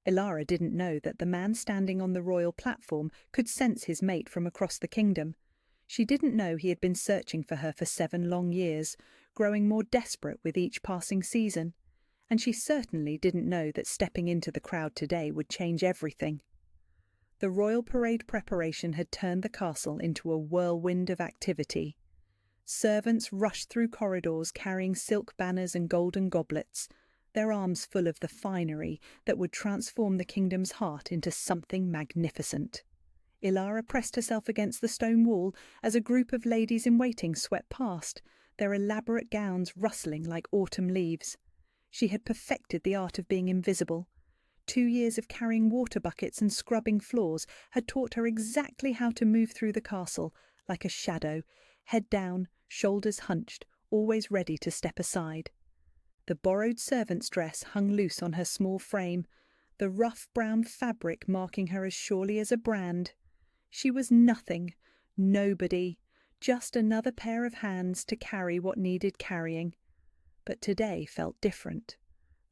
Ilara didn't know that the man standing on the royal platform could sense his mate from across the kingdom. She didn't know he had been searching for her for 7 long years, growing more desperate with each passing season. And she certainly didn't know that stepping into the crowd today would change everything. The royal parade preparation had turned the castle into a whirlwind of activity. Servants rushed through corridors carrying silk banners and golden goblets, their arms full of the finery that would transform the kingdom's heart into something magnificent. Ilara pressed herself against the stone wall as a group of ladies-in-waiting swept past, their elaborate gowns rustling like autumn leaves. She had perfected the art of being invisible. 2 years of carrying water buckets and scrubbing floors had taught her exactly how to move through the castle, like a shadow, head down, shoulders hunched, always ready to step aside. The borrowed servant's dress hung loose on her small frame, the rough brown fabric marking her as surely as a brand. She was nothing, nobody, just another pair of hands to carry what needed carrying. But today felt different.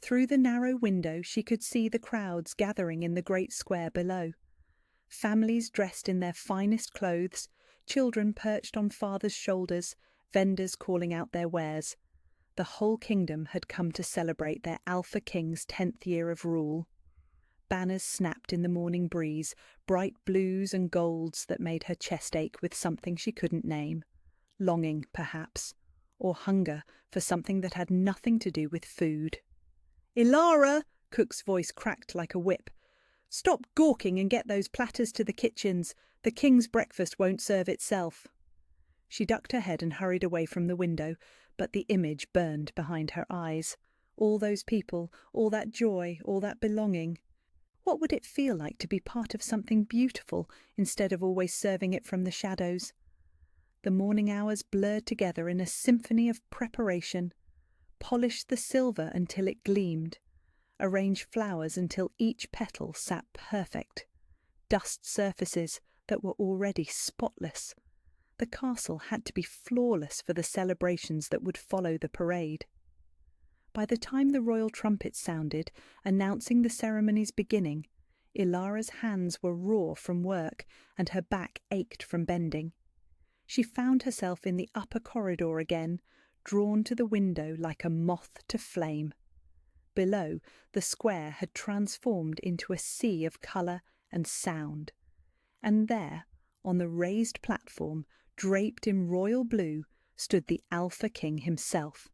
Through the narrow window she could see the crowds gathering in the great square below. Families dressed in their finest clothes, children perched on fathers' shoulders, vendors calling out their wares. The whole kingdom had come to celebrate their Alpha King's 10th year of rule. Banners snapped in the morning breeze, bright blues and golds that made her chest ache with something she couldn't name. Longing, perhaps, or hunger for something that had nothing to do with food. "Ilara!" Cook's voice cracked like a whip. "Stop gawking and get those platters to the kitchens. The king's breakfast won't serve itself." She ducked her head and hurried away from the window, but the image burned behind her eyes. All those people, all that joy, all that belonging. What would it feel like to be part of something beautiful instead of always serving it from the shadows? The morning hours blurred together in a symphony of preparation. Polish the silver until it gleamed. Arrange flowers until each petal sat perfect. Dust surfaces that were already spotless. The castle had to be flawless for the celebrations that would follow the parade. By the time the royal trumpet sounded, announcing the ceremony's beginning, Ilara's hands were raw from work and her back ached from bending. She found herself in the upper corridor again, drawn to the window like a moth to flame. Below, the square had transformed into a sea of colour and sound. And there, on the raised platform, draped in royal blue, stood the Alpha King himself.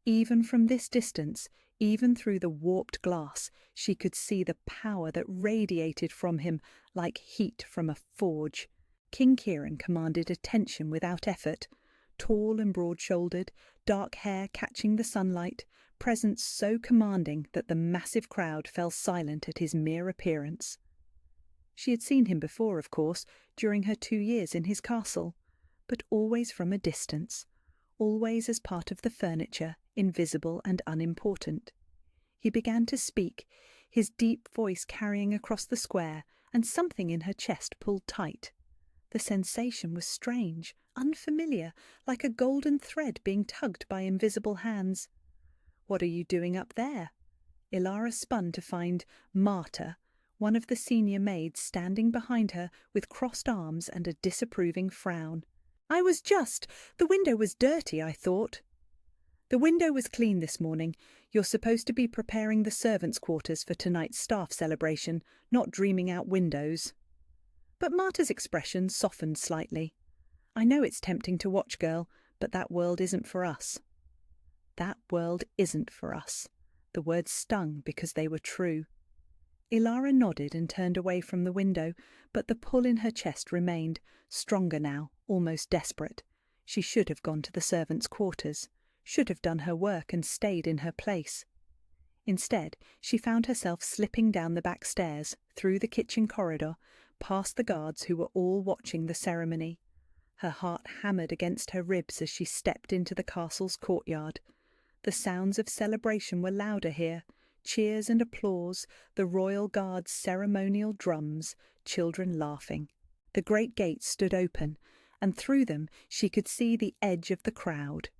Even from this distance, even through the warped glass, she could see the power that radiated from him like heat from a forge. King Kieran commanded attention without effort. Tall and broad-shouldered, dark hair catching the sunlight, presence so commanding that the massive crowd fell silent at his mere appearance. She had seen him before, of course, during her 2 years in his castle, but always from a distance, always as part of the furniture, invisible and unimportant. He began to speak, his deep voice carrying across the square, and something in her chest pulled tight. The sensation was strange, unfamiliar, like a golden thread being tugged by invisible hands. "What are you doing up there?" Ilara spun to find Marta, one of the senior maids, standing behind her with crossed arms and a disapproving frown. The window was dirty, I thought." "The window was clean this morning. You're supposed to be preparing the servants' quarters for tonight's staff celebration, not dreaming out windows." But Marta's expression softened slightly. "I know it's tempting to watch, girl, but that world isn't for us." That world isn't for us. The words stung because they were true. Ilara nodded and turned away from the window, but the pull in her chest remained, stronger now, almost desperate. She should have gone to the servants' quarters, should have done her work and stayed in her place. Instead, she found herself slipping down the back stairs, through the kitchen corridor, past the guards who were all watching the ceremony. Her heart hammered against her ribs as she stepped into the castle's courtyard. The sounds of celebration were louder here, cheers and applause, the royal guard's ceremonial drums, children laughing. The great gates stood open, and through them she could see the edge of the crowd.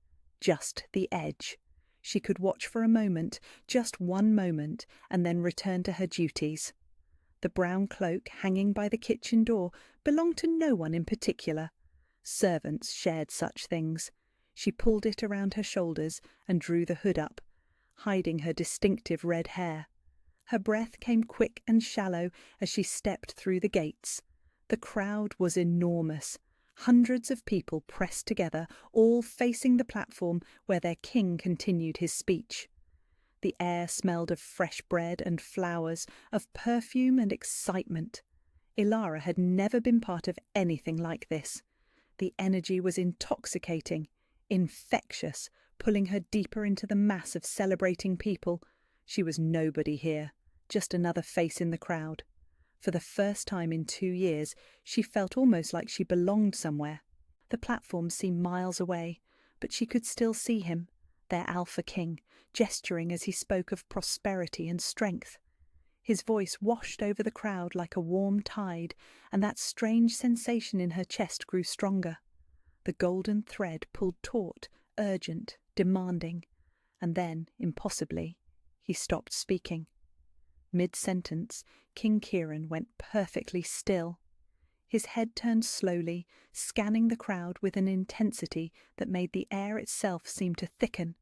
Just the edge. She could watch for a moment, just one moment, and then return to her duties. The brown cloak hanging by the kitchen door belonged to no one in particular. Servants shared such things. She pulled it around her shoulders and drew the hood up, hiding her distinctive red hair. Her breath came quick and shallow as she stepped through the gates. The crowd was enormous. Hundreds of people pressed together, all facing the platform where their king continued his speech. The air smelled of fresh bread and flowers, of perfume and excitement. Ilara had never been part of anything like this. The energy was intoxicating, infectious, pulling her deeper into the mass of celebrating people. She was nobody here, just another face in the crowd. For the first time in 2 years, she felt almost like she belonged somewhere. The platform seemed miles away, but she could still see him, their Alpha King, gesturing as he spoke of prosperity and strength. His voice washed over the crowd like a warm tide, and that strange sensation in her chest grew stronger. The golden thread pulled taut, urgent, demanding, and then, impossibly, he stopped speaking. Mid-sentence, King Kieran went perfectly still. His head turned slowly, scanning the crowd with an intensity that made the air itself seem to thicken.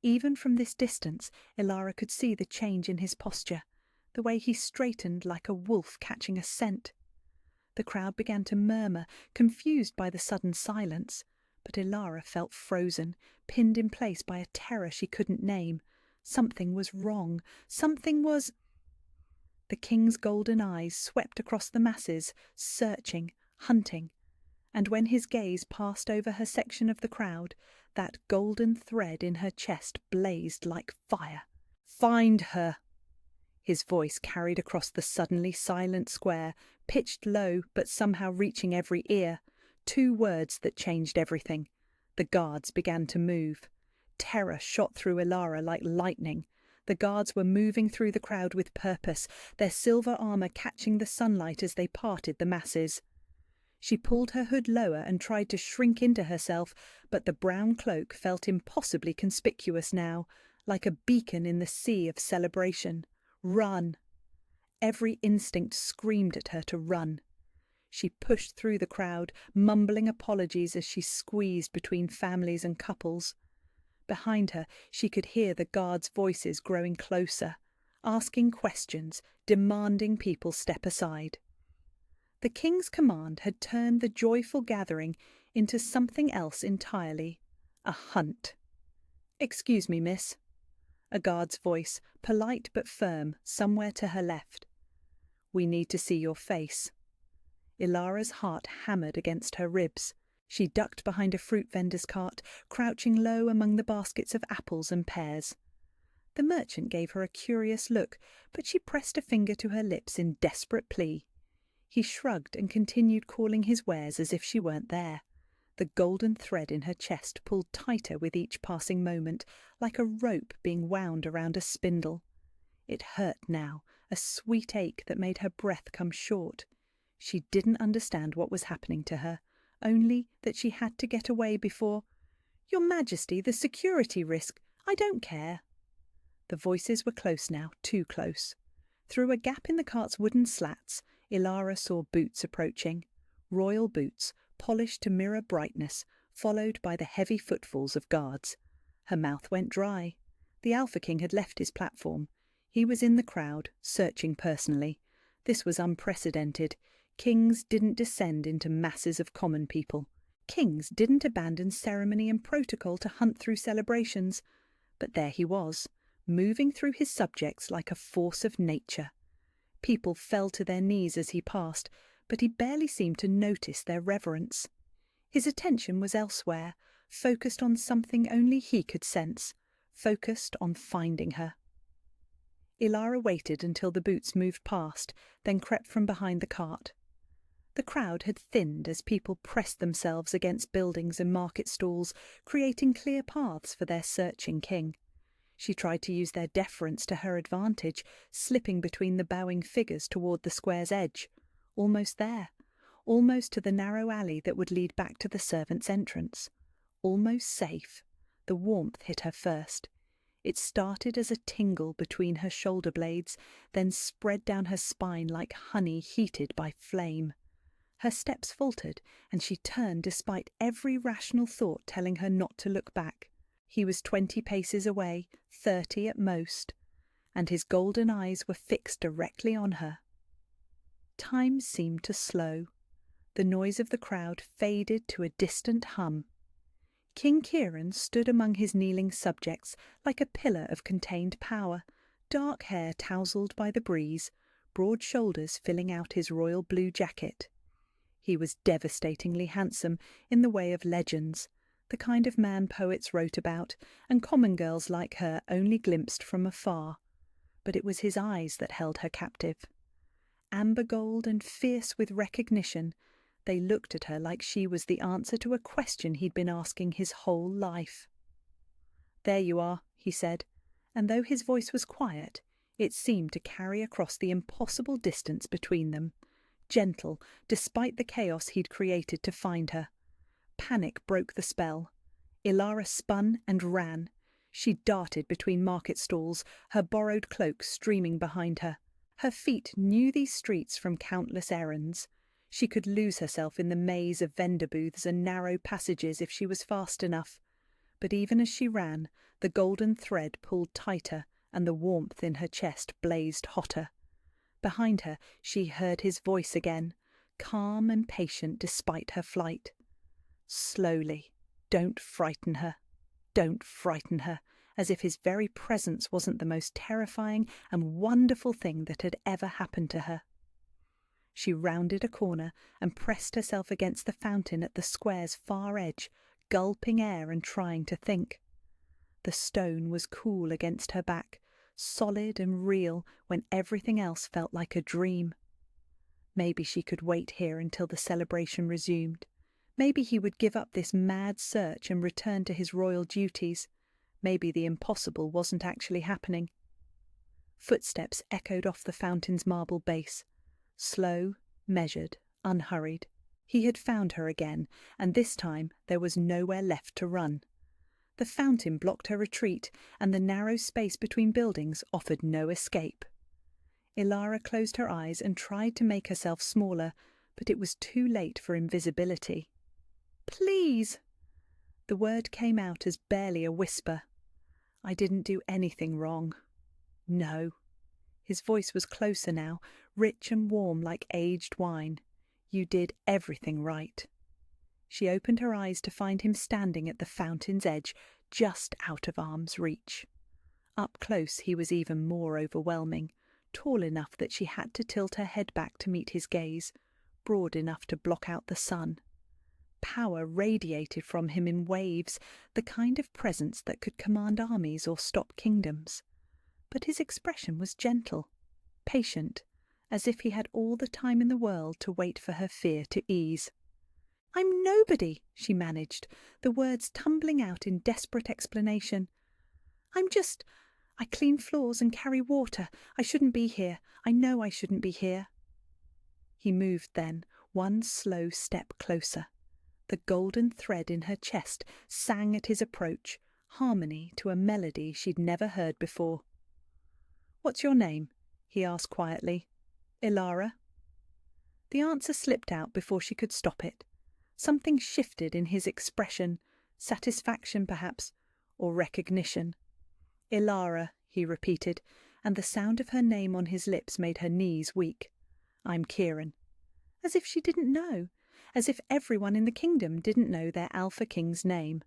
Even from this distance, Ilara could see the change in his posture, the way he straightened like a wolf catching a scent. The crowd began to murmur, confused by the sudden silence, but Ilara felt frozen, pinned in place by a terror she couldn't name. Something was wrong. Something was... The king's golden eyes swept across the masses, searching, hunting, and when his gaze passed over her section of the crowd, that golden thread in her chest blazed like fire. "Find her!" His voice carried across the suddenly silent square, pitched low but somehow reaching every ear. 2 words that changed everything. The guards began to move. Terror shot through Ilara like lightning. The guards were moving through the crowd with purpose, their silver armour catching the sunlight as they parted the masses. She pulled her hood lower and tried to shrink into herself, but the brown cloak felt impossibly conspicuous now, like a beacon in the sea of celebration. Run! Every instinct screamed at her to run. She pushed through the crowd, mumbling apologies as she squeezed between families and couples. Behind her, she could hear the guards' voices growing closer, asking questions, demanding people step aside. The king's command had turned the joyful gathering into something else entirely, a hunt. "Excuse me, miss." A guard's voice, polite but firm, somewhere to her left. "We need to see your face." Ilara's heart hammered against her ribs. She ducked behind a fruit vendor's cart, crouching low among the baskets of apples and pears. The merchant gave her a curious look, but she pressed a finger to her lips in desperate plea. He shrugged and continued calling his wares as if she weren't there. The golden thread in her chest pulled tighter with each passing moment, like a rope being wound around a spindle. It hurt now, a sweet ache that made her breath come short. She didn't understand what was happening to her, only that she had to get away before... "Your Majesty, the security risk. I don't care." The voices were close now, too close. Through a gap in the cart's wooden slats, Ilara saw boots approaching. Royal boots, polished to mirror brightness, followed by the heavy footfalls of guards. Her mouth went dry. The Alpha King had left his platform. He was in the crowd, searching personally. This was unprecedented. Kings didn't descend into masses of common people. Kings didn't abandon ceremony and protocol to hunt through celebrations. But there he was, moving through his subjects like a force of nature. People fell to their knees as he passed, but he barely seemed to notice their reverence. His attention was elsewhere, focused on something only he could sense, focused on finding her. Ilara waited until the boots moved past, then crept from behind the cart. The crowd had thinned as people pressed themselves against buildings and market stalls, creating clear paths for their searching king. She tried to use their deference to her advantage, slipping between the bowing figures toward the square's edge. Almost there, almost to the narrow alley that would lead back to the servants' entrance. Almost safe. The warmth hit her first. It started as a tingle between her shoulder blades, then spread down her spine like honey heated by flame. Her steps faltered, and she turned despite every rational thought telling her not to look back. He was 20 paces away, 30 at most, and his golden eyes were fixed directly on her. Time seemed to slow. The noise of the crowd faded to a distant hum. King Kieran stood among his kneeling subjects like a pillar of contained power, dark hair tousled by the breeze, broad shoulders filling out his royal blue jacket. He was devastatingly handsome in the way of legends, the kind of man poets wrote about, and common girls like her only glimpsed from afar. But it was his eyes that held her captive. Amber gold and fierce with recognition, they looked at her like she was the answer to a question he'd been asking his whole life. "There you are," he said, and though his voice was quiet, it seemed to carry across the impossible distance between them, gentle despite the chaos he'd created to find her. Panic broke the spell. Ilara spun and ran. She darted between market stalls, her borrowed cloak streaming behind her. Her feet knew these streets from countless errands. She could lose herself in the maze of vendor booths and narrow passages if she was fast enough. But even as she ran, the golden thread pulled tighter and the warmth in her chest blazed hotter. Behind her she heard his voice again, calm and patient despite her flight. Slowly, don't frighten her, don't frighten her, as if his very presence wasn't the most terrifying and wonderful thing that had ever happened to her. She rounded a corner and pressed herself against the fountain at the square's far edge, gulping air and trying to think. The stone was cool against her back, solid and real when everything else felt like a dream. Maybe she could wait here until the celebration resumed. Maybe he would give up this mad search and return to his royal duties. Maybe the impossible wasn't actually happening. Footsteps echoed off the fountain's marble base. Slow, measured, unhurried. He had found her again, and this time there was nowhere left to run. The fountain blocked her retreat, and the narrow space between buildings offered no escape. Ilara closed her eyes and tried to make herself smaller, but it was too late for invisibility. "Please!" The word came out as barely a whisper. "I didn't do anything wrong." "No." His voice was closer now, rich and warm like aged wine. "You did everything right." She opened her eyes to find him standing at the fountain's edge, just out of arm's reach. Up close he was even more overwhelming, tall enough that she had to tilt her head back to meet his gaze, broad enough to block out the sun. Power radiated from him in waves, the kind of presence that could command armies or stop kingdoms. But his expression was gentle, patient, as if he had all the time in the world to wait for her fear to ease. "I'm nobody," she managed, the words tumbling out in desperate explanation. I clean floors and carry water. I shouldn't be here. I know I shouldn't be here." He moved then, one slow step closer. The golden thread in her chest sang at his approach, harmony to a melody she'd never heard before. "What's your name?" he asked quietly. "Ilara." The answer slipped out before she could stop it. Something shifted in his expression, satisfaction perhaps, or recognition. "Ilara," he repeated, and the sound of her name on his lips made her knees weak. "I'm Kieran." As if she didn't know, as if everyone in the kingdom didn't know their Alpha King's name.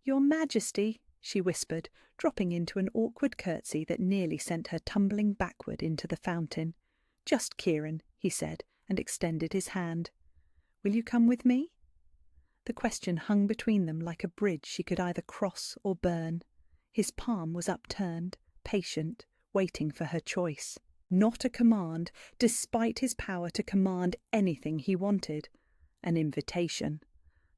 "Your Majesty," she whispered, dropping into an awkward curtsy that nearly sent her tumbling backward into the fountain. "Just Kieran," he said, and extended his hand. "Will you come with me?" The question hung between them like a bridge she could either cross or burn. His palm was upturned, patient, waiting for her choice. Not a command, despite his power to command anything he wanted. An invitation.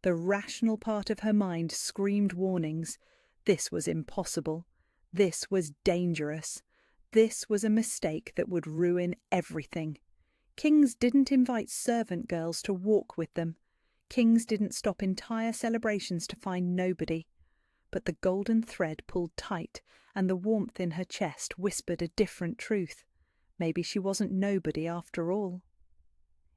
The rational part of her mind screamed warnings. This was impossible. This was dangerous. This was a mistake that would ruin everything. Kings didn't invite servant girls to walk with them. Kings didn't stop entire celebrations to find nobody. but the golden thread pulled tight, and the warmth in her chest whispered a different truth. Maybe she wasn't nobody after all.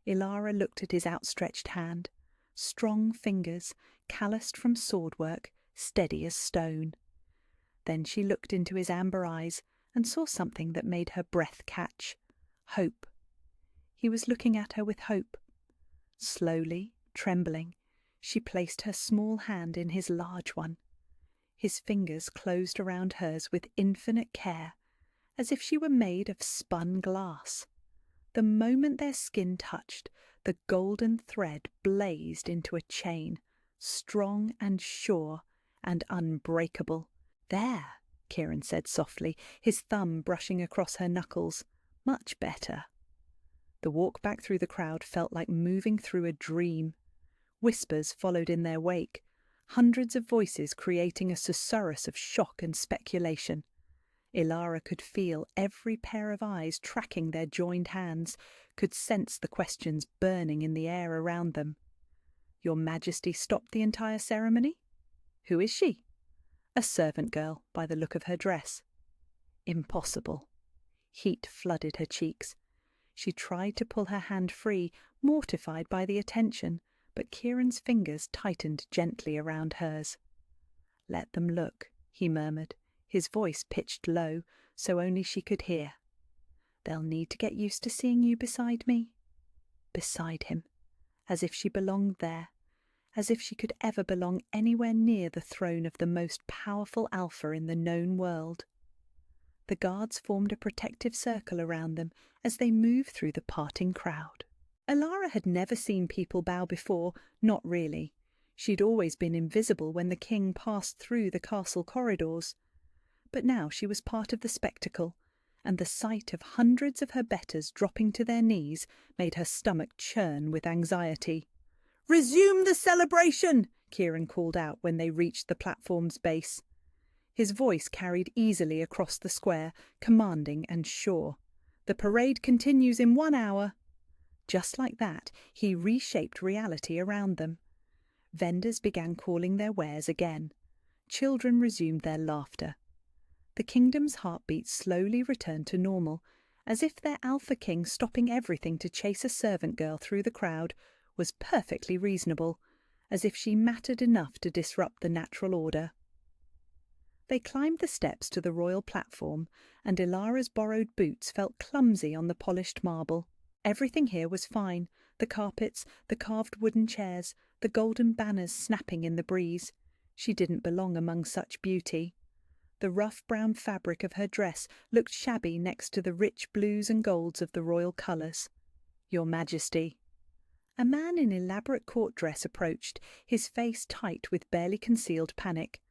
Ilara looked at his outstretched hand. Strong fingers, calloused from sword work, steady as stone. Then she looked into his amber eyes and saw something that made her breath catch. Hope. He was looking at her with hope. Slowly, trembling, she placed her small hand in his large one. His fingers closed around hers with infinite care, as if she were made of spun glass. The moment their skin touched, the golden thread blazed into a chain, strong and sure and unbreakable. "There," Kieran said softly, his thumb brushing across her knuckles. "Much better." The walk back through the crowd felt like moving through a dream. Whispers followed in their wake, hundreds of voices creating a susurrus of shock and speculation. Ilara could feel every pair of eyes tracking their joined hands, could sense the questions burning in the air around them. "Your Majesty stopped the entire ceremony? Who is she?" "A servant girl, by the look of her dress." Impossible. Heat flooded her cheeks. She tried to pull her hand free, mortified by the attention, but Kieran's fingers tightened gently around hers. "Let them look," he murmured, his voice pitched low, so only she could hear. "They'll need to get used to seeing you beside me." Beside him, as if she belonged there, as if she could ever belong anywhere near the throne of the most powerful alpha in the known world. The guards formed a protective circle around them as they moved through the parting crowd. Ilara had never seen people bow before, not really. She'd always been invisible when the king passed through the castle corridors. But now she was part of the spectacle, and the sight of hundreds of her betters dropping to their knees made her stomach churn with anxiety. "Resume the celebration!" Kieran called out when they reached the platform's base. His voice carried easily across the square, commanding and sure. "The parade continues in 1 hour." Just like that, he reshaped reality around them. Vendors began calling their wares again. Children resumed their laughter. The kingdom's heartbeat slowly returned to normal, as if their Alpha King stopping everything to chase a servant girl through the crowd was perfectly reasonable, as if she mattered enough to disrupt the natural order. They climbed the steps to the royal platform, and Ilara's borrowed boots felt clumsy on the polished marble. Everything here was fine, the carpets, the carved wooden chairs, the golden banners snapping in the breeze. She didn't belong among such beauty. The rough brown fabric of her dress looked shabby next to the rich blues and golds of the royal colours. "Your Majesty." A man in elaborate court dress approached, his face tight with barely concealed panic.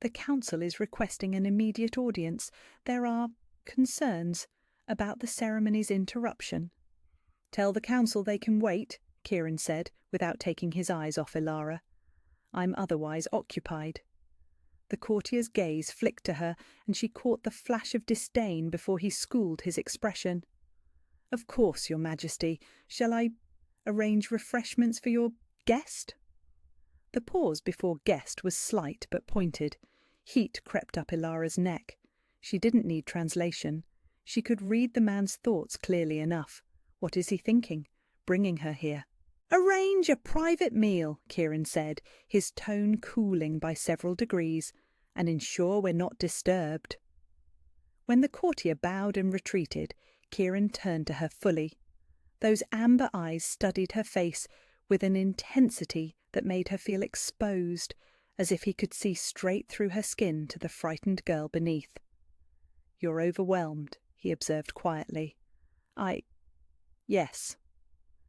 "The council is requesting an immediate audience. There are concerns about the ceremony's interruption." "Tell the council they can wait," Kieran said, without taking his eyes off Ilara. "I'm otherwise occupied." The courtier's gaze flicked to her, and she caught the flash of disdain before he schooled his expression. "Of course, Your Majesty. Shall I arrange refreshments for your guest?" The pause before guest was slight but pointed. Heat crept up Ilara's neck. She didn't need translation. She could read the man's thoughts clearly enough. What is he thinking? Bringing her here. "Arrange a private meal," Kieran said, his tone cooling by several degrees, "and ensure we're not disturbed." When the courtier bowed and retreated, Kieran turned to her fully. Those amber eyes studied her face with an intensity that made her feel exposed, as if he could see straight through her skin to the frightened girl beneath. "You're overwhelmed," he observed quietly. Yes."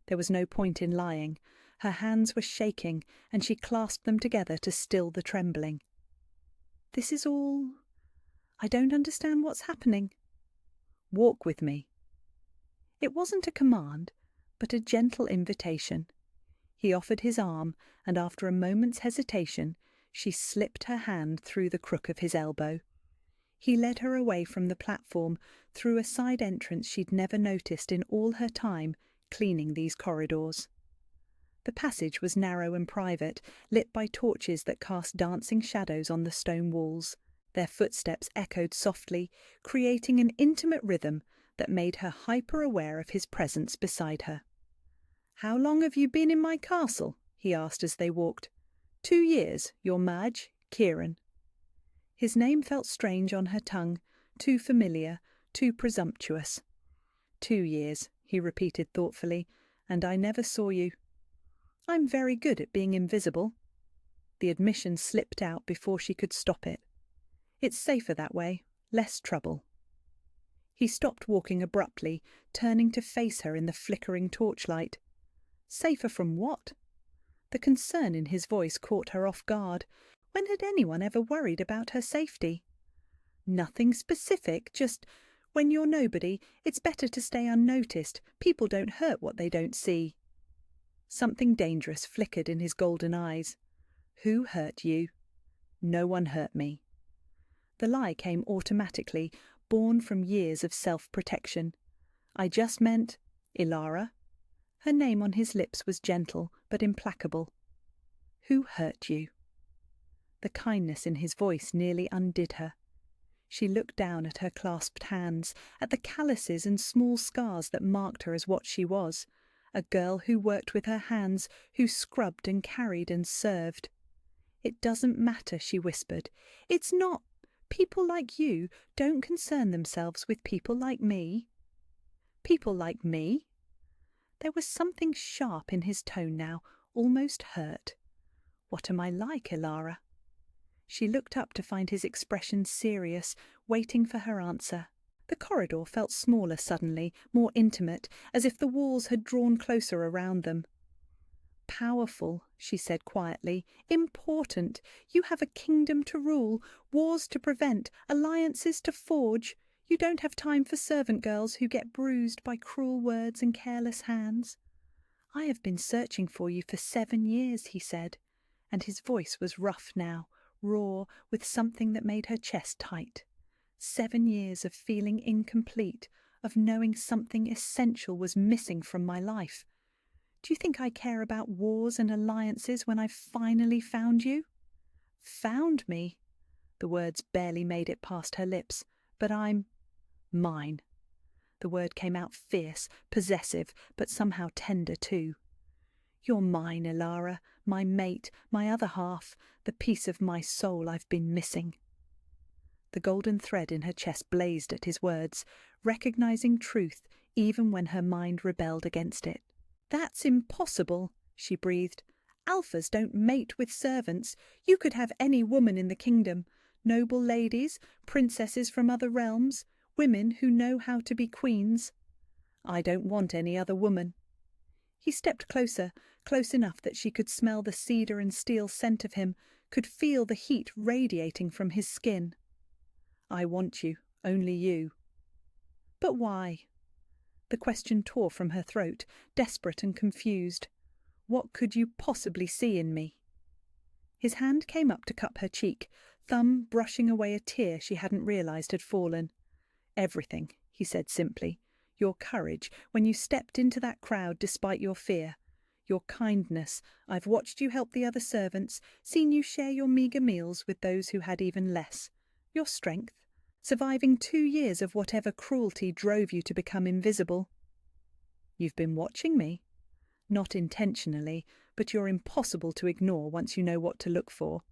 There was no point in lying. Her hands were shaking, and she clasped them together to still the trembling. "This is all... I don't understand what's happening." "Walk with me." It wasn't a command, but a gentle invitation. He offered his arm, and after a moment's hesitation, she slipped her hand through the crook of his elbow. He led her away from the platform, through a side entrance she'd never noticed in all her time cleaning these corridors. The passage was narrow and private, lit by torches that cast dancing shadows on the stone walls. Their footsteps echoed softly, creating an intimate rhythm that made her hyper-aware of his presence beside her. "How long have you been in my castle?" he asked as they walked. 2 years, your Madge, Kieran." His name felt strange on her tongue, too familiar, too presumptuous. 2 years, he repeated thoughtfully, "and I never saw you." "I'm very good at being invisible." The admission slipped out before she could stop it. "It's safer that way, less trouble." He stopped walking abruptly, turning to face her in the flickering torchlight. Safer from what? The concern in his voice caught her off guard. When had anyone ever worried about her safety? "Nothing specific, just when you're nobody, it's better to stay unnoticed. People don't hurt what they don't see." Something dangerous flickered in his golden eyes. "Who hurt you?" "No one hurt me." The lie came automatically, born from years of self-protection. "I just meant Ilara." Her name on his lips was gentle but implacable. "Who hurt you?" The kindness in his voice nearly undid her. She looked down at her clasped hands, at the calluses and small scars that marked her as what she was, a girl who worked with her hands, who scrubbed and carried and served. "It doesn't matter," she whispered. "It's not. People like you don't concern themselves with people like me." "People like me?" There was something sharp in his tone now, almost hurt. "What am I like, Ilara?" She looked up to find his expression serious, waiting for her answer. The corridor felt smaller suddenly, more intimate, as if the walls had drawn closer around them. "Powerful," she said quietly. "Important. You have a kingdom to rule, wars to prevent, alliances to forge. You don't have time for servant girls who get bruised by cruel words and careless hands." "I have been searching for you for 7 years," he said, and his voice was rough now, raw, with something that made her chest tight. 7 years of feeling incomplete, of knowing something essential was missing from my life. Do you think I care about wars and alliances when I've finally found you?" "Found me?" The words barely made it past her lips. "But I'm mine." The word came out fierce, possessive, but somehow tender too. "You're mine, Ilara, my mate, my other half, the piece of my soul I've been missing." The golden thread in her chest blazed at his words, recognizing truth even when her mind rebelled against it. "That's impossible," she breathed. "Alphas don't mate with servants. You could have any woman in the kingdom. Noble ladies, princesses from other realms, women who know how to be queens." "I don't want any other woman." He stepped closer, close enough that she could smell the cedar and steel scent of him, could feel the heat radiating from his skin. "I want you, only you." "But why?" The question tore from her throat, desperate and confused. "What could you possibly see in me?" His hand came up to cup her cheek, thumb brushing away a tear she hadn't realized had fallen. "Everything," he said simply. "Your courage when you stepped into that crowd despite your fear. Your kindness. I've watched you help the other servants, seen you share your meagre meals with those who had even less. Your strength. Surviving 2 years of whatever cruelty drove you to become invisible." "You've been watching me." "Not intentionally, but you're impossible to ignore once you know what to look for."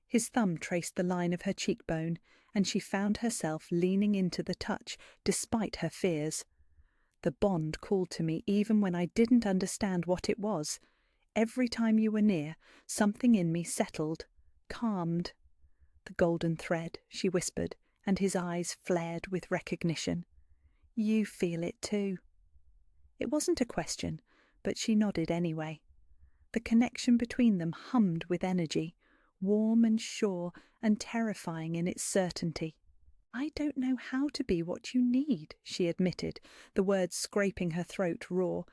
His thumb traced the line of her cheekbone, and she found herself leaning into the touch, despite her fears. "The bond called to me even when I didn't understand what it was. Every time you were near, something in me settled, calmed." "The golden thread," she whispered, and his eyes flared with recognition. "You feel it too." It wasn't a question, but she nodded anyway. The connection between them hummed with energy, warm and sure and terrifying in its certainty. "I don't know how to be what you need," she admitted, the words scraping her throat raw.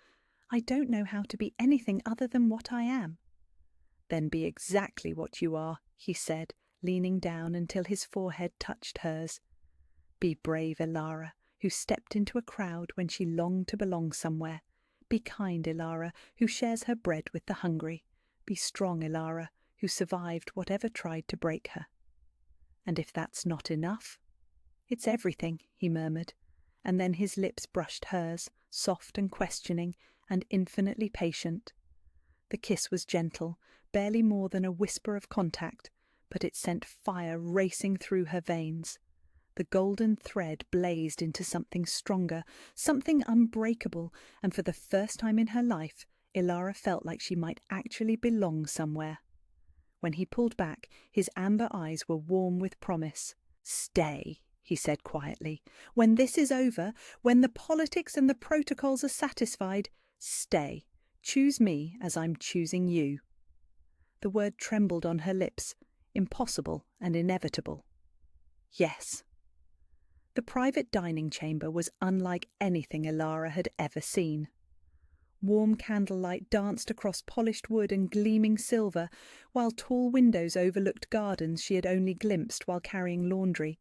"I don't know how to be anything other than what I am." "Then be exactly what you are," he said, leaning down until his forehead touched hers. "Be brave, Ilara, who stepped into a crowd when she longed to belong somewhere. Be kind, Ilara, who shares her bread with the hungry. Be strong, Ilara, who survived whatever tried to break her. And if that's not enough? It's everything, he murmured, and then his lips brushed hers, soft and questioning, and infinitely patient. The kiss was gentle, barely more than a whisper of contact, but it sent fire racing through her veins. The golden thread blazed into something stronger, something unbreakable, and for the first time in her life, Ilara felt like she might actually belong somewhere. When he pulled back, his amber eyes were warm with promise. "Stay," he said quietly. "When this is over, when the politics and the protocols are satisfied, stay. Choose me as I'm choosing you." The word trembled on her lips, impossible and inevitable. Yes. The private dining chamber was unlike anything Ilara had ever seen. Warm candlelight danced across polished wood and gleaming silver, while tall windows overlooked gardens she had only glimpsed while carrying laundry.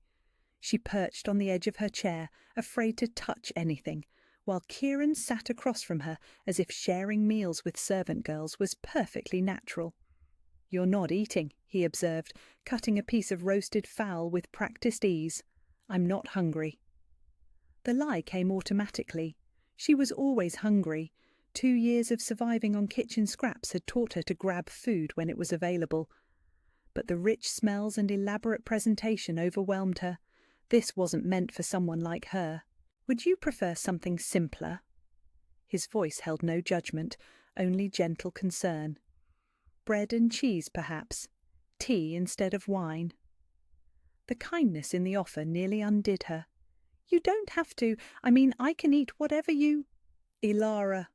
She perched on the edge of her chair, afraid to touch anything, while Kieran sat across from her as if sharing meals with servant girls was perfectly natural. "You're not eating," he observed, cutting a piece of roasted fowl with practised ease. "I'm not hungry." The lie came automatically. She was always hungry. 2 years of surviving on kitchen scraps had taught her to grab food when it was available. But the rich smells and elaborate presentation overwhelmed her. This wasn't meant for someone like her. "Would you prefer something simpler?" His voice held no judgment, only gentle concern. "Bread and cheese, perhaps. Tea instead of wine." The kindness in the offer nearly undid her. "You don't have to. I can eat whatever you—" "Ilara."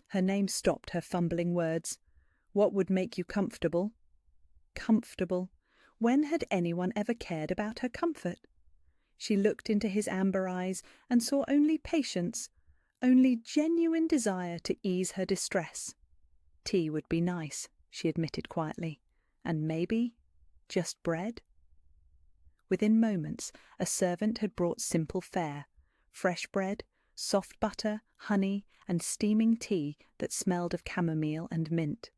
Her name stopped her fumbling words. "What would make you comfortable?" Comfortable. When had anyone ever cared about her comfort? She looked into his amber eyes and saw only patience, only genuine desire to ease her distress. Tea would be nice, she admitted quietly, and maybe just bread. Within moments, a servant had brought simple fare, fresh bread, soft butter, honey, and steaming tea that smelled of chamomile and mint.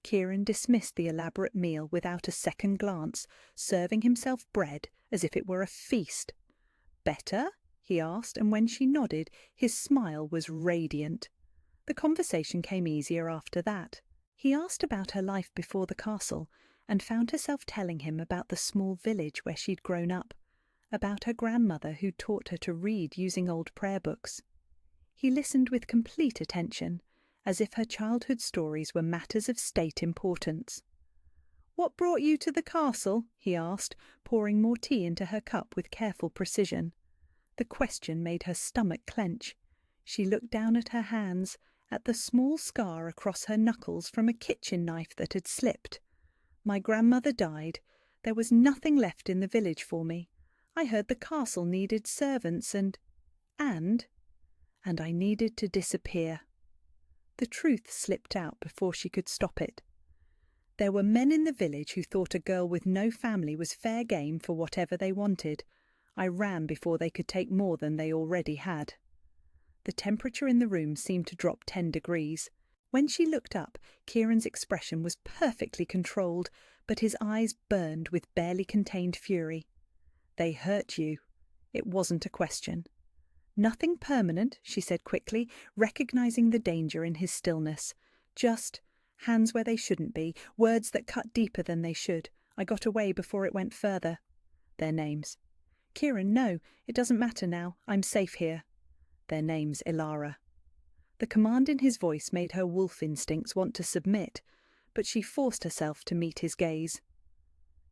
Kieran dismissed the elaborate meal without a second glance, serving himself bread as if it were a feast. "Better?" he asked, and when she nodded, his smile was radiant. The conversation came easier after that. He asked about her life before the castle, and found herself telling him about the small village where she'd grown up, about her grandmother who taught her to read using old prayer books. He listened with complete attention, as if her childhood stories were matters of state importance. "What brought you to the castle?" he asked, pouring more tea into her cup with careful precision. The question made her stomach clench. She looked down at her hands, at the small scar across her knuckles from a kitchen knife that had slipped. "My grandmother died. There was nothing left in the village for me. I heard the castle needed servants and I needed to disappear." The truth slipped out before she could stop it. There were men in the village who thought a girl with no family was fair game for whatever they wanted. I ran before they could take more than they already had. The temperature in the room seemed to drop 10 degrees. When she looked up, Kieran's expression was perfectly controlled, but his eyes burned with barely contained fury. "They hurt you." It wasn't a question. "Nothing permanent," she said quickly, recognizing the danger in his stillness. "Just hands where they shouldn't be, words that cut deeper than they should. I got away before it went further." "Their names." "Kieran, no, it doesn't matter now. I'm safe here." "Their name's Ilara." The command in his voice made her wolf instincts want to submit, but she forced herself to meet his gaze.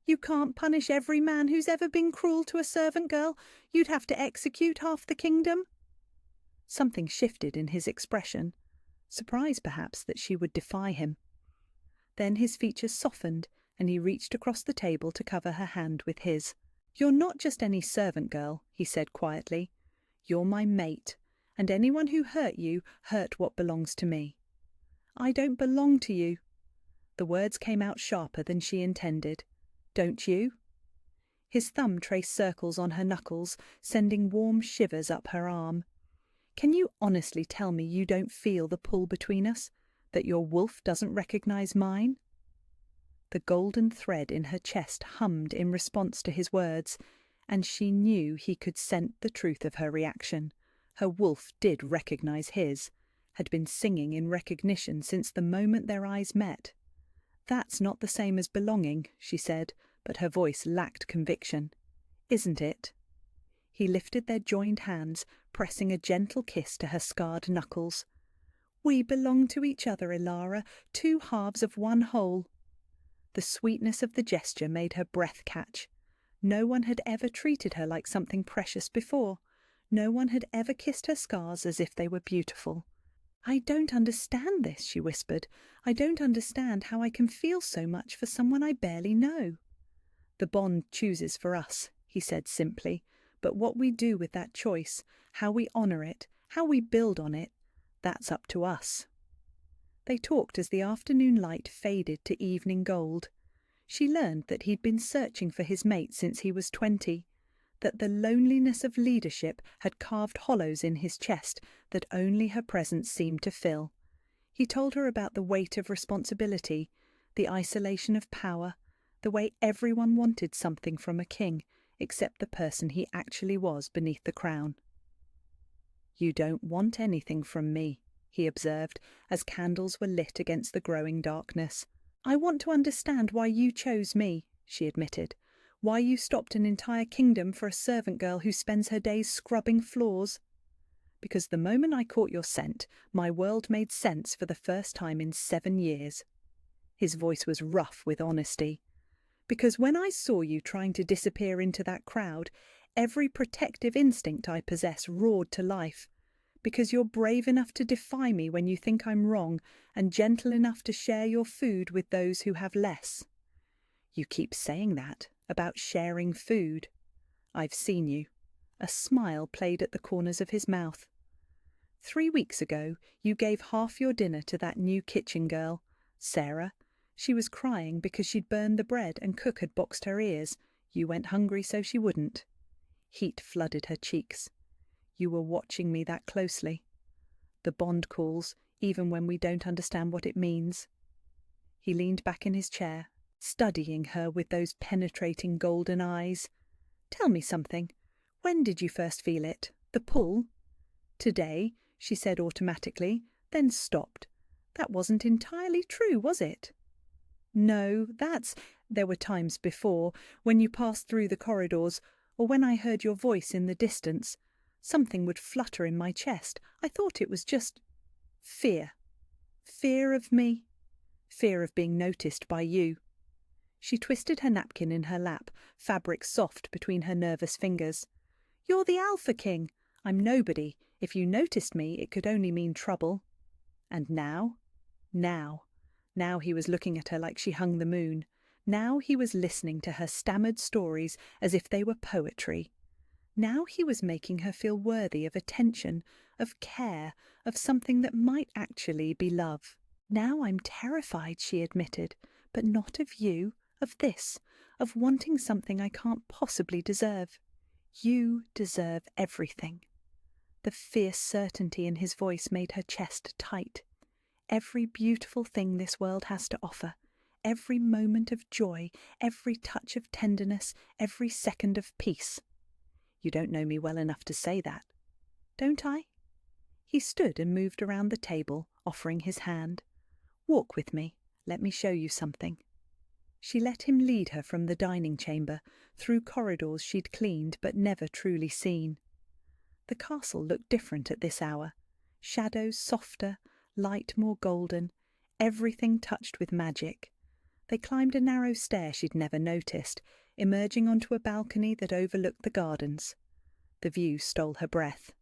"You can't punish every man who's ever been cruel to a servant girl. You'd have to execute half the kingdom." Something shifted in his expression. Surprise, perhaps, that she would defy him. Then his features softened, and he reached across the table to cover her hand with his. "You're not just any servant girl," he said quietly. "You're my mate, and anyone who hurt you hurt what belongs to me." "I don't belong to you." The words came out sharper than she intended. "Don't you?" His thumb traced circles on her knuckles, sending warm shivers up her arm. Can you honestly tell me you don't feel the pull between us? That your wolf doesn't recognize mine?" The golden thread in her chest hummed in response to his words, and she knew he could scent the truth of her reaction. Her wolf did recognize his, had been singing in recognition since the moment their eyes met. "That's not the same as belonging," she said, but her voice lacked conviction. "Isn't it?" He lifted their joined hands, pressing a gentle kiss to her scarred knuckles. "We belong to each other, Ilara, two halves of one whole." The sweetness of the gesture made her breath catch. No one had ever treated her like something precious before. No one had ever kissed her scars as if they were beautiful. "I don't understand this," she whispered. "I don't understand how I can feel so much for someone I barely know." "The bond chooses for us," he said simply. "But what we do with that choice, how we honour it, how we build on it, that's up to us." They talked as the afternoon light faded to evening gold. She learned that he'd been searching for his mate since he was 20, that the loneliness of leadership had carved hollows in his chest that only her presence seemed to fill. He told her about the weight of responsibility, the isolation of power, the way everyone wanted something from a king except the person he actually was beneath the crown. "You don't want anything from me," he observed, as candles were lit against the growing darkness. "I want to understand why you chose me," she admitted. "Why you stopped an entire kingdom for a servant girl who spends her days scrubbing floors." "Because the moment I caught your scent, my world made sense for the first time in 7 years. His voice was rough with honesty. "Because when I saw you trying to disappear into that crowd, every protective instinct I possess roared to life. Because you're brave enough to defy me when you think I'm wrong, and gentle enough to share your food with those who have less." "You keep saying that, about sharing food." "I've seen you." A smile played at the corners of his mouth. 3 weeks ago, you gave half your dinner to that new kitchen girl, Sarah. She was crying because she'd burned the bread and cook had boxed her ears. You went hungry so she wouldn't. Heat flooded her cheeks. You were watching me that closely. The bond calls, even when we don't understand what it means. He leaned back in his chair, studying her with those penetrating golden eyes. "Tell me something. When did you first feel it? The pull?" "Today," she said automatically, then stopped. "That wasn't entirely true, was it?" "No, there were times before, when you passed through the corridors, or when I heard your voice in the distance. Something would flutter in my chest. I thought it was just fear. Fear of me. Fear of being noticed by you." She twisted her napkin in her lap, fabric soft between her nervous fingers. "You're the Alpha King. I'm nobody. If you noticed me, it could only mean trouble." And now? Now he was looking at her like she hung the moon. Now he was listening to her stammered stories as if they were poetry. Now he was making her feel worthy of attention, of care, of something that might actually be love. "Now I'm terrified," she admitted, "but not of you, of this, of wanting something I can't possibly deserve. You deserve everything." The fierce certainty in his voice made her chest tight. "Every beautiful thing this world has to offer, every moment of joy, every touch of tenderness, every second of peace." "You don't know me well enough to say that." "Don't I?" He stood and moved around the table, offering his hand. "Walk with me. Let me show you something." She let him lead her from the dining chamber, through corridors she'd cleaned but never truly seen. The castle looked different at this hour. Shadows softer, light more golden, everything touched with magic. They climbed a narrow stair she'd never noticed, emerging onto a balcony that overlooked the gardens. The view stole her breath.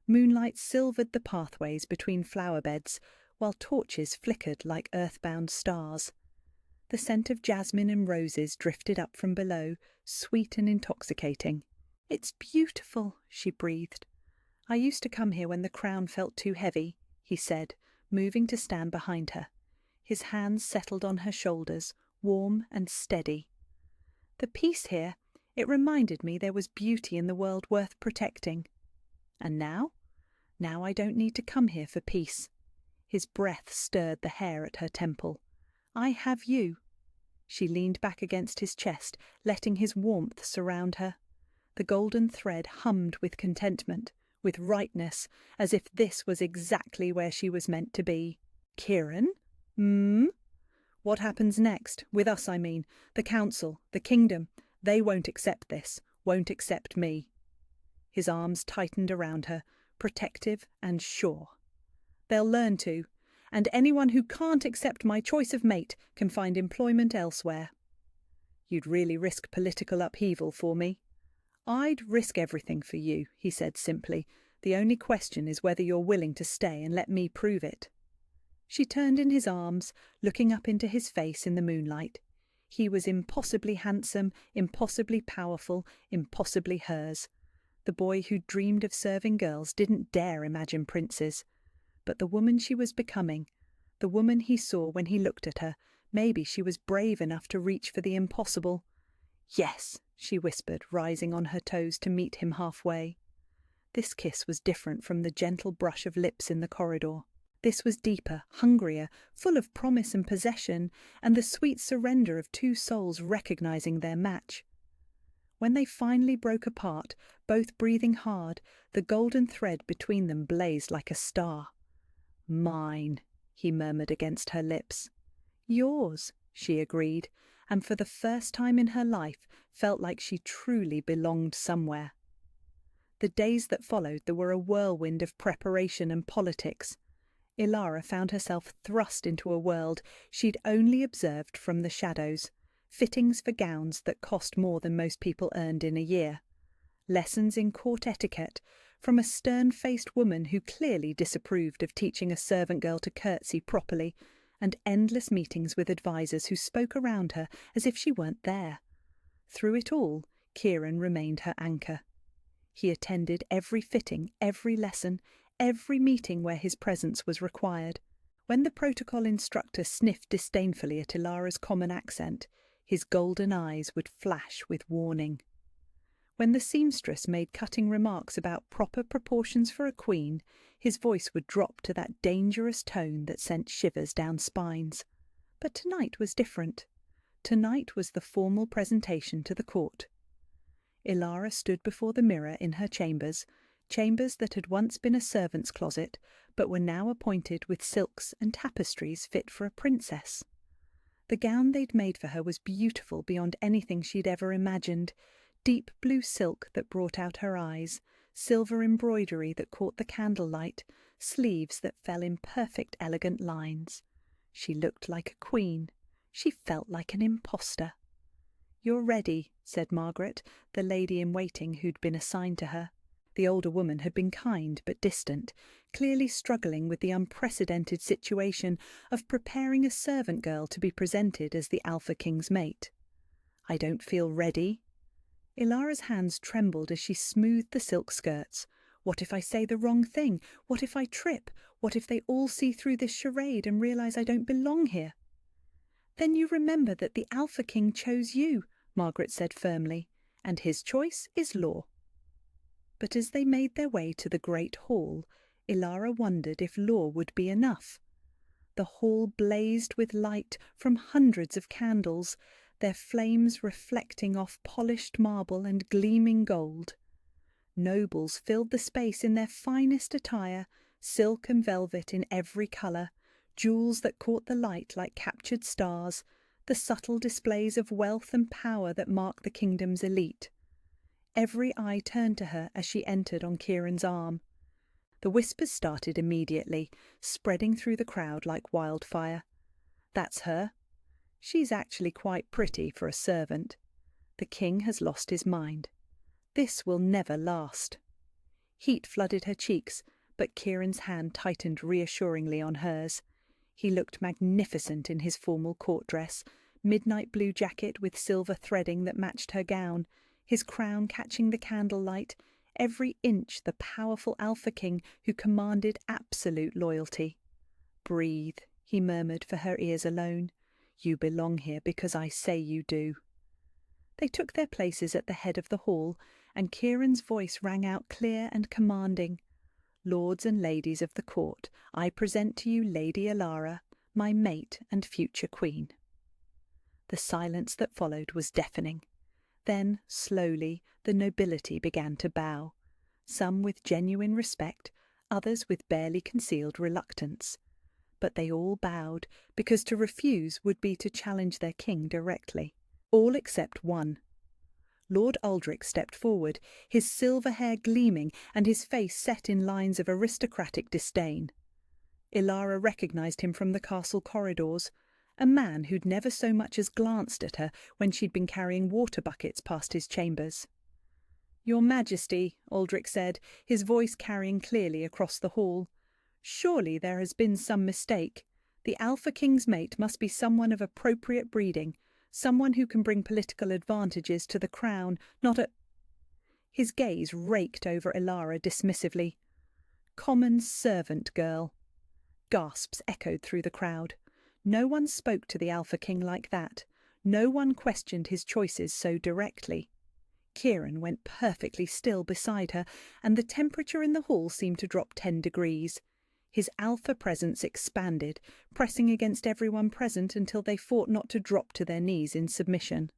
Moonlight silvered the pathways between flower beds, while torches flickered like earthbound stars. The scent of jasmine and roses drifted up from below, sweet and intoxicating. "It's beautiful," she breathed. "I used to come here when the crown felt too heavy," he said, moving to stand behind her. His hands settled on her shoulders, warm and steady. "The peace here, it reminded me there was beauty in the world worth protecting." "And now?" Now I don't need to come here for peace. His breath stirred the hair at her temple. I have you. She leaned back against his chest, letting his warmth surround her. The golden thread hummed with contentment, with rightness, as if this was exactly where she was meant to be. Kieran? What happens next? With us, I mean. The council, the kingdom. They won't accept this, won't accept me. His arms tightened around her, protective and sure. They'll learn to, and anyone who can't accept my choice of mate can find employment elsewhere. You'd really risk political upheaval for me. I'd risk everything for you, he said simply. The only question is whether you're willing to stay and let me prove it. She turned in his arms, looking up into his face in the moonlight. He was impossibly handsome, impossibly powerful, impossibly hers. The boy who dreamed of serving girls didn't dare imagine princes. But the woman she was becoming, the woman he saw when he looked at her, maybe she was brave enough to reach for the impossible. Yes, she whispered, rising on her toes to meet him halfway. This kiss was different from the gentle brush of lips in the corridor. This was deeper, hungrier, full of promise and possession, and the sweet surrender of two souls recognizing their match. When they finally broke apart, both breathing hard, the golden thread between them blazed like a star. Mine, he murmured against her lips. Yours, she agreed, and for the first time in her life felt like she truly belonged somewhere. The days that followed there were a whirlwind of preparation and politics. Ilara found herself thrust into a world she'd only observed from the shadows, fittings for gowns that cost more than most people earned in a year, lessons in court etiquette from a stern-faced woman who clearly disapproved of teaching a servant girl to curtsy properly, and endless meetings with advisers who spoke around her as if she weren't there. Through it all, Kieran remained her anchor. He attended every fitting, every lesson, every meeting where his presence was required. When the protocol instructor sniffed disdainfully at Ilara's common accent, his golden eyes would flash with warning. When the seamstress made cutting remarks about proper proportions for a queen, his voice would drop to that dangerous tone that sent shivers down spines. But tonight was different. Tonight was the formal presentation to the court. Ilara stood before the mirror in her chambers that had once been a servant's closet, but were now appointed with silks and tapestries fit for a princess. The gown they'd made for her was beautiful beyond anything she'd ever imagined. Deep blue silk that brought out her eyes, silver embroidery that caught the candlelight, sleeves that fell in perfect elegant lines. She looked like a queen. She felt like an impostor. "You're ready," said Margaret, the lady-in-waiting who'd been assigned to her. The older woman had been kind but distant, clearly struggling with the unprecedented situation of preparing a servant girl to be presented as the Alpha King's mate. "I don't feel ready." Ilara's hands trembled as she smoothed the silk skirts. What if I say the wrong thing? What if I trip? What if they all see through this charade and realise I don't belong here? "Then you remember that the Alpha King chose you," Margaret said firmly, "and his choice is law." But as they made their way to the great hall, Ilara wondered if law would be enough. The hall blazed with light from hundreds of candles, their flames reflecting off polished marble and gleaming gold. Nobles filled the space in their finest attire, silk and velvet in every colour, jewels that caught the light like captured stars, the subtle displays of wealth and power that mark the kingdom's elite. Every eye turned to her as she entered on Kieran's arm. The whispers started immediately, spreading through the crowd like wildfire. "That's her. She's actually quite pretty for a servant. The king has lost his mind. This will never last." Heat flooded her cheeks, but Kieran's hand tightened reassuringly on hers. He looked magnificent in his formal court dress, midnight blue jacket with silver threading that matched her gown, his crown catching the candlelight, every inch the powerful Alpha King who commanded absolute loyalty. "Breathe," he murmured for her ears alone. "You belong here because I say you do." They took their places at the head of the hall, and Kieran's voice rang out clear and commanding. Lords and ladies of the court, I present to you Lady Alara, my mate and future queen." The silence that followed was deafening. Then, slowly, the nobility began to bow, some with genuine respect, others with barely concealed reluctance. But they all bowed, because to refuse would be to challenge their king directly. All except one. Lord Aldrich stepped forward, his silver hair gleaming and his face set in lines of aristocratic disdain. Ilara recognised him from the castle corridors, a man who'd never so much as glanced at her when she'd been carrying water buckets past his chambers. "Your Majesty," Aldrich said, his voice carrying clearly across the hall, "surely there has been some mistake. The Alpha King's mate must be someone of appropriate breeding, someone who can bring political advantages to the crown, not a—" His gaze raked over Ilara dismissively. "Common servant girl." Gasps echoed through the crowd. No one spoke to the Alpha King like that. No one questioned his choices so directly. Kieran went perfectly still beside her, and the temperature in the hall seemed to drop 10 degrees. His alpha presence expanded, pressing against everyone present until they fought not to drop to their knees in submission.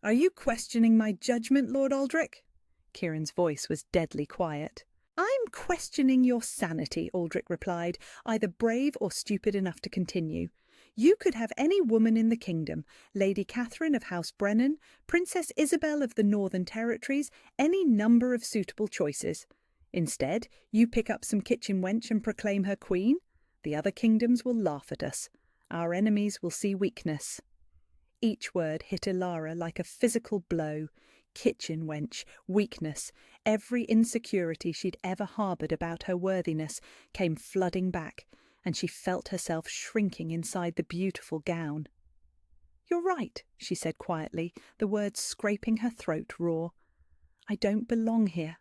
"Are you questioning my judgment, Lord Aldrich?" Kieran's voice was deadly quiet. "I'm questioning your sanity," Aldrich replied, either brave or stupid enough to continue. "You could have any woman in the kingdom, Lady Catherine of House Brennan, Princess Isabel of the Northern Territories, any number of suitable choices. Instead, you pick up some kitchen wench and proclaim her queen. The other kingdoms will laugh at us. Our enemies will see weakness." Each word hit Ilara like a physical blow. Kitchen wench, weakness, every insecurity she'd ever harboured about her worthiness came flooding back, and she felt herself shrinking inside the beautiful gown. "You're right," she said quietly, the words scraping her throat raw. "I don't belong here."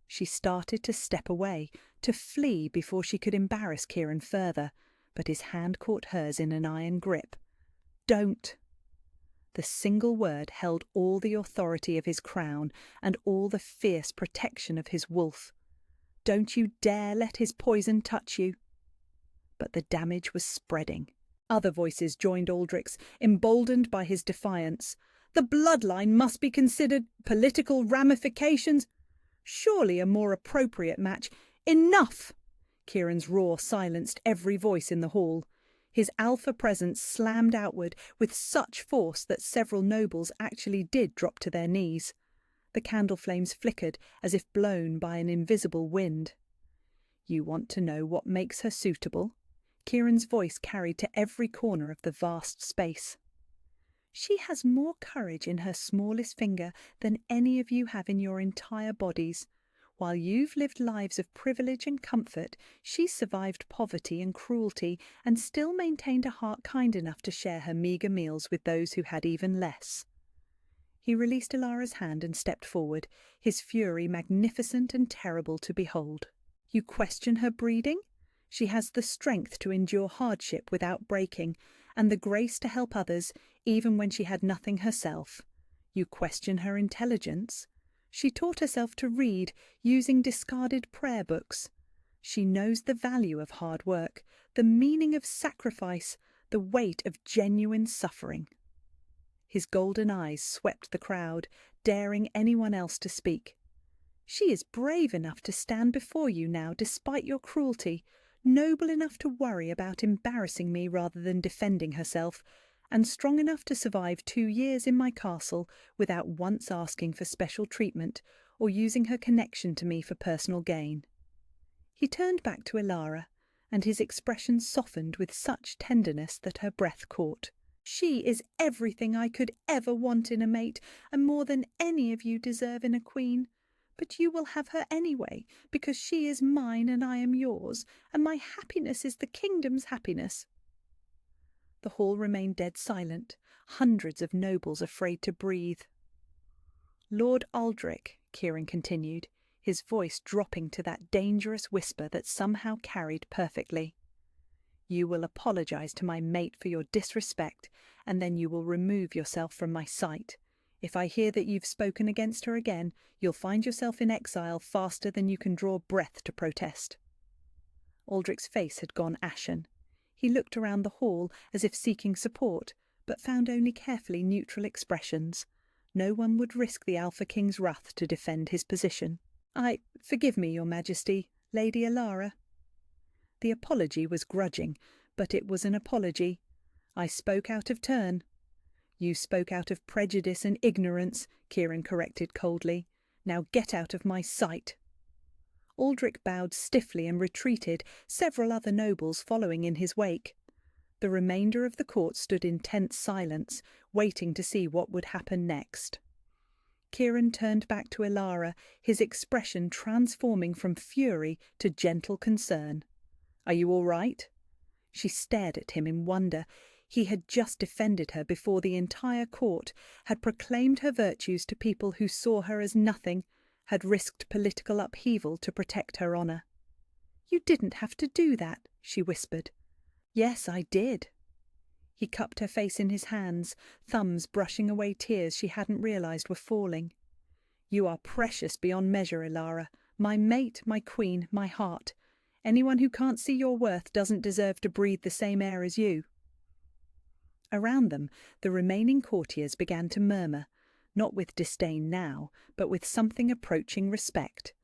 She started to step away, to flee before she could embarrass Kieran further, but his hand caught hers in an iron grip. "Don't." The single word held all the authority of his crown and all the fierce protection of his wolf. "Don't you dare let his poison touch you." But the damage was spreading. Other voices joined Aldrich's, emboldened by his defiance. "The bloodline must be considered, political ramifications. Surely a more appropriate match—" "Enough!" Kieran's roar silenced every voice in the hall. His alpha presence slammed outward with such force that several nobles actually did drop to their knees. The candle flames flickered as if blown by an invisible wind. "You want to know what makes her suitable?" Kieran's voice carried to every corner of the vast space. "She has more courage in her smallest finger than any of you have in your entire bodies. While you've lived lives of privilege and comfort, she survived poverty and cruelty and still maintained a heart kind enough to share her meagre meals with those who had even less." He released Ilara's hand and stepped forward, his fury magnificent and terrible to behold. "You question her breeding? She has the strength to endure hardship without breaking, and the grace to help others, even when she had nothing herself. You question her intelligence? She taught herself to read, using discarded prayer books. She knows the value of hard work, the meaning of sacrifice, the weight of genuine suffering." His golden eyes swept the crowd, daring anyone else to speak. "She is brave enough to stand before you now despite your cruelty, noble enough to worry about embarrassing me rather than defending herself, and strong enough to survive 2 years in my castle without once asking for special treatment or using her connection to me for personal gain." He turned back to Ilara, and his expression softened with such tenderness that her breath caught. "She is everything I could ever want in a mate, and more than any of you deserve in a queen. But you will have her anyway, because she is mine and I am yours, and my happiness is the kingdom's happiness." The hall remained dead silent, hundreds of nobles afraid to breathe. "Lord Aldrich," Kieran continued, his voice dropping to that dangerous whisper that somehow carried perfectly, "you will apologise to my mate for your disrespect, and then you will remove yourself from my sight. If I hear that you've spoken against her again, you'll find yourself in exile faster than you can draw breath to protest." Aldrich's face had gone ashen. He looked around the hall as if seeking support, but found only carefully neutral expressions. No one would risk the Alpha King's wrath to defend his position. "Forgive me, Your Majesty, Lady Alara." The apology was grudging, but it was an apology. "I spoke out of turn." "You spoke out of prejudice and ignorance," Kieran corrected coldly. "Now get out of my sight." Aldrich bowed stiffly and retreated, several other nobles following in his wake. The remainder of the court stood in tense silence, waiting to see what would happen next. Kieran turned back to Alara, his expression transforming from fury to gentle concern. "Are you all right?" She stared at him in wonder. He had just defended her before the entire court, had proclaimed her virtues to people who saw her as nothing, had risked political upheaval to protect her honour. "You didn't have to do that," she whispered. "Yes, I did." He cupped her face in his hands, thumbs brushing away tears she hadn't realised were falling. "You are precious beyond measure, Alara. My mate, my queen, my heart. Anyone who can't see your worth doesn't deserve to breathe the same air as you." Around them, the remaining courtiers began to murmur, not with disdain now, but with something approaching respect.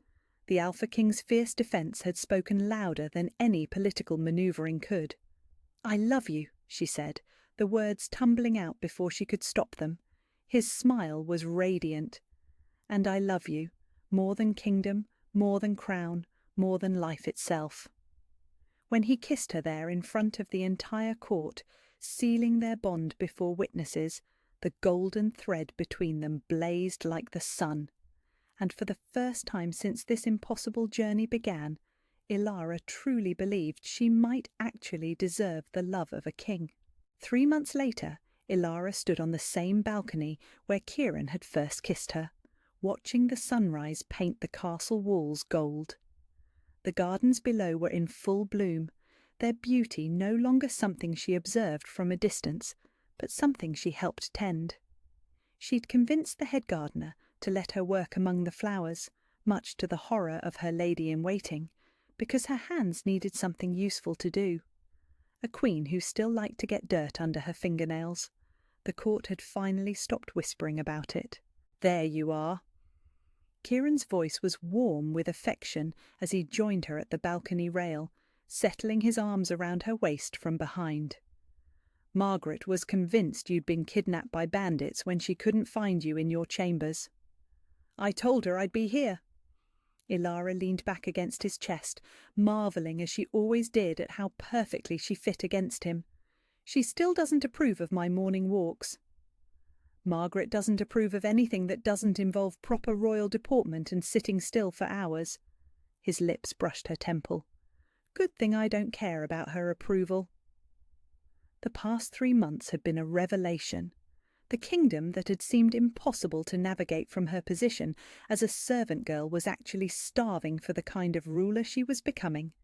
The Alpha King's fierce defence had spoken louder than any political manoeuvring could. "I love you," she said, the words tumbling out before she could stop them. His smile was radiant. "And I love you, more than kingdom, more than crown, more than life itself." When he kissed her there in front of the entire court, sealing their bond before witnesses, the golden thread between them blazed like the sun. And for the first time since this impossible journey began, Alara truly believed she might actually deserve the love of a king. 3 months later, Alara stood on the same balcony where Kieran had first kissed her, watching the sunrise paint the castle walls gold. The gardens below were in full bloom, their beauty no longer something she observed from a distance, but something she helped tend. She'd convinced the head gardener to let her work among the flowers, much to the horror of her lady-in-waiting, because her hands needed something useful to do. A queen who still liked to get dirt under her fingernails. The court had finally stopped whispering about it. "There you are." Kieran's voice was warm with affection as he joined her at the balcony rail, settling his arms around her waist from behind. "Margaret was convinced you'd been kidnapped by bandits when she couldn't find you in your chambers." "I told her I'd be here." Alara leaned back against his chest, marvelling as she always did at how perfectly she fit against him. "She still doesn't approve of my morning walks." "Margaret doesn't approve of anything that doesn't involve proper royal deportment and sitting still for hours." His lips brushed her temple. "Good thing I don't care about her approval." The past 3 months had been a revelation. The kingdom that had seemed impossible to navigate from her position as a servant girl was actually starving for the kind of ruler she was becoming.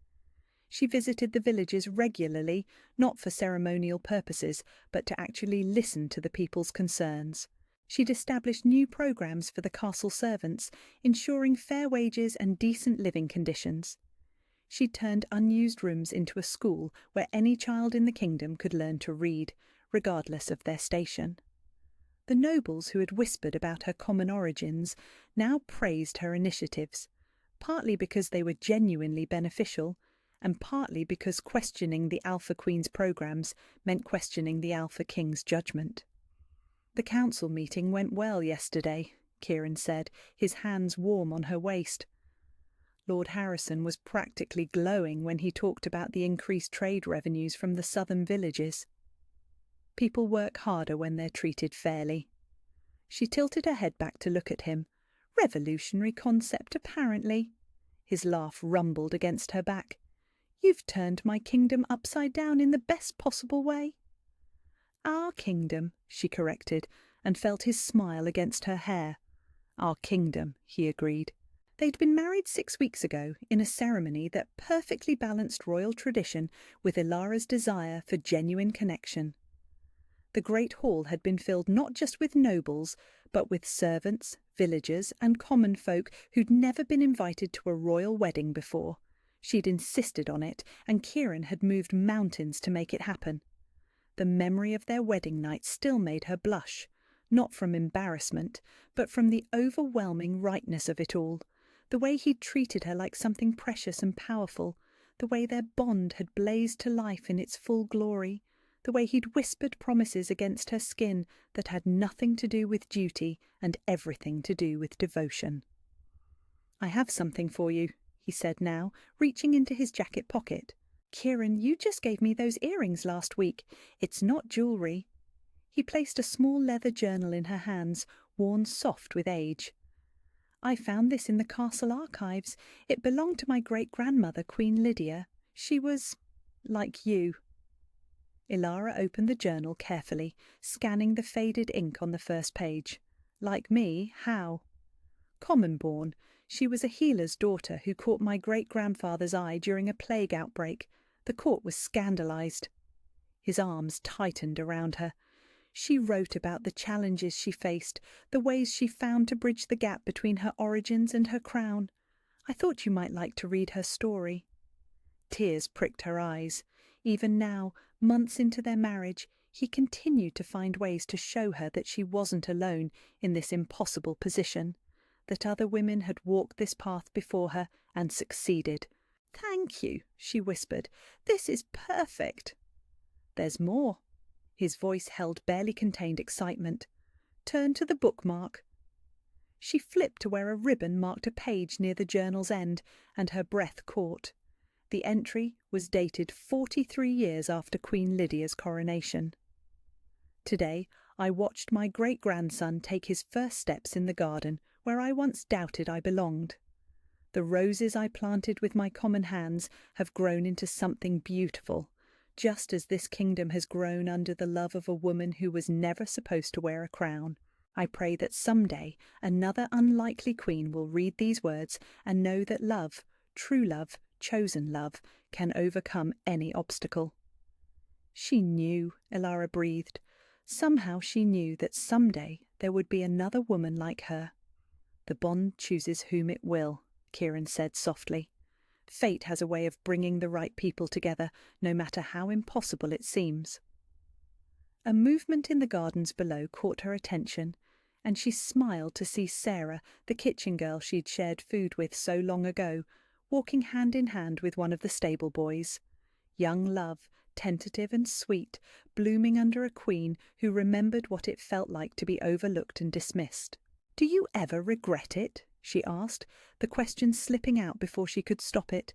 She visited the villages regularly, not for ceremonial purposes, but to actually listen to the people's concerns. She'd established new programs for the castle servants, ensuring fair wages and decent living conditions. She'd turned unused rooms into a school where any child in the kingdom could learn to read, regardless of their station. The nobles who had whispered about her common origins now praised her initiatives, partly because they were genuinely beneficial, and partly because questioning the Alpha Queen's programs meant questioning the Alpha King's judgment. "The council meeting went well yesterday," Kieran said, his hands warm on her waist. Lord Harrison was practically glowing when he talked about the increased trade revenues from the southern villages. "People work harder when they're treated fairly." She tilted her head back to look at him. "Revolutionary concept, apparently." His laugh rumbled against her back. "You've turned my kingdom upside down in the best possible way." "Our kingdom," she corrected, and felt his smile against her hair. "Our kingdom," he agreed. They'd been married 6 weeks ago in a ceremony that perfectly balanced royal tradition with Ilara's desire for genuine connection. The great hall had been filled not just with nobles, but with servants, villagers, and common folk who'd never been invited to a royal wedding before. She'd insisted on it, and Kieran had moved mountains to make it happen. The memory of their wedding night still made her blush, not from embarrassment, but from the overwhelming rightness of it all, the way he'd treated her like something precious and powerful, the way their bond had blazed to life in its full glory, the way he'd whispered promises against her skin that had nothing to do with duty and everything to do with devotion. "I have something for you," he said now, reaching into his jacket pocket. "Kieran, you just gave me those earrings last week. It's not jewellery." He placed a small leather journal in her hands, worn soft with age. "I found this in the castle archives. It belonged to my great-grandmother, Queen Lydia. She was like you." Ilara opened the journal carefully, scanning the faded ink on the first page. "Like me, how?" "Common-born. She was a healer's daughter who caught my great-grandfather's eye during a plague outbreak. The court was scandalised." His arms tightened around her. She wrote about the challenges she faced, the ways she found to bridge the gap between her origins and her crown. "I thought you might like to read her story." Tears pricked her eyes. Even now, months into their marriage, he continued to find ways to show her that she wasn't alone in this impossible position, that other women had walked this path before her and succeeded. "Thank you," she whispered. "This is perfect." "There's more." His voice held barely contained excitement. "Turn to the bookmark." She flipped to where a ribbon marked a page near the journal's end, and her breath caught. The entry was dated 43 years after Queen Lydia's coronation. "Today I watched my great-grandson take his first steps in the garden where I once doubted I belonged. The roses I planted with my common hands have grown into something beautiful, just as this kingdom has grown under the love of a woman who was never supposed to wear a crown. I pray that someday another unlikely queen will read these words and know that love, true love, chosen love, can overcome any obstacle." She knew, Ilara breathed. Somehow she knew that someday there would be another woman like her. "The bond chooses whom it will," Kieran said softly. "Fate has a way of bringing the right people together, no matter how impossible it seems." A movement in the gardens below caught her attention, and she smiled to see Sarah, the kitchen girl she'd shared food with so long ago, walking hand in hand with one of the stable boys. Young love, tentative and sweet, blooming under a queen who remembered what it felt like to be overlooked and dismissed. "Do you ever regret it?" she asked, the question slipping out before she could stop it.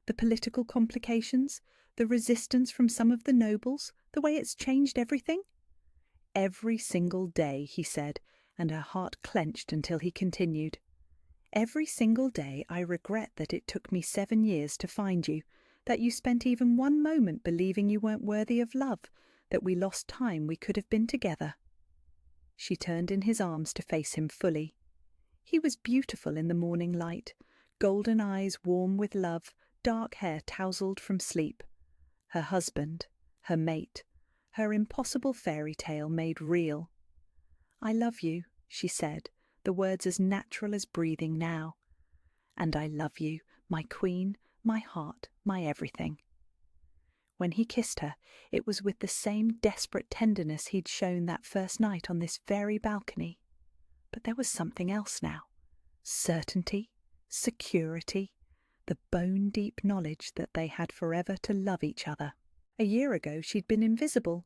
"The political complications, the resistance from some of the nobles, the way it's changed everything?" "Every single day," he said, and her heart clenched until he continued. "Every single day I regret that it took me 7 years to find you, that you spent even one moment believing you weren't worthy of love, that we lost time we could have been together." She turned in his arms to face him fully. He was beautiful in the morning light, golden eyes warm with love, dark hair tousled from sleep. Her husband, her mate, her impossible fairy tale made real. "I love you," she said, the words as natural as breathing now. "And I love you, my queen, my heart, my everything." When he kissed her, it was with the same desperate tenderness he'd shown that first night on this very balcony. But there was something else now. Certainty, security, the bone-deep knowledge that they had forever to love each other. A year ago she'd been invisible,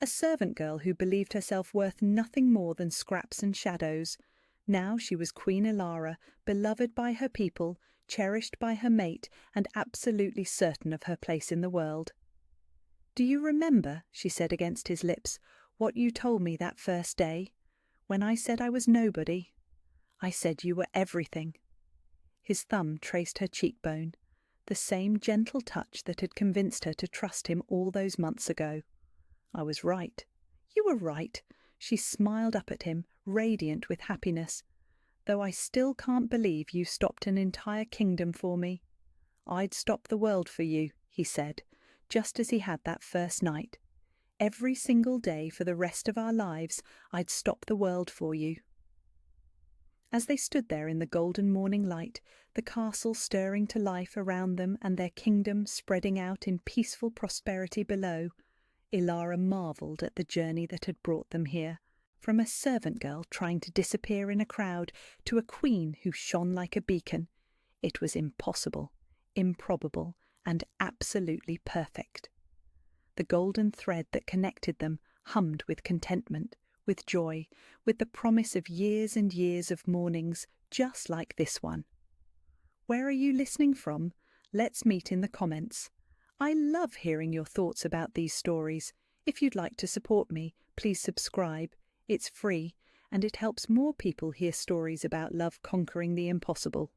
a servant girl who believed herself worth nothing more than scraps and shadows. Now she was Queen Ilara, beloved by her people, cherished by her mate, and absolutely certain of her place in the world. "Do you remember," she said against his lips, "what you told me that first day? When I said I was nobody? I said you were everything." His thumb traced her cheekbone, the same gentle touch that had convinced her to trust him all those months ago. "I was right." "You were right." She smiled up at him, radiant with happiness. "Though I still can't believe you stopped an entire kingdom for me." "I'd stop the world for you," he said, just as he had that first night. Every single day for the rest of our lives, I'd stop the world for you." As they stood there in the golden morning light, the castle stirring to life around them and their kingdom spreading out in peaceful prosperity below, Ilara marvelled at the journey that had brought them here. From a servant girl trying to disappear in a crowd to a queen who shone like a beacon, it was impossible, improbable, and absolutely perfect. The golden thread that connected them hummed with contentment, with joy, with the promise of years and years of mornings just like this one. Where are you listening from? Let's meet in the comments. I love hearing your thoughts about these stories. If you'd like to support me, please subscribe. It's free, and it helps more people hear stories about love conquering the impossible.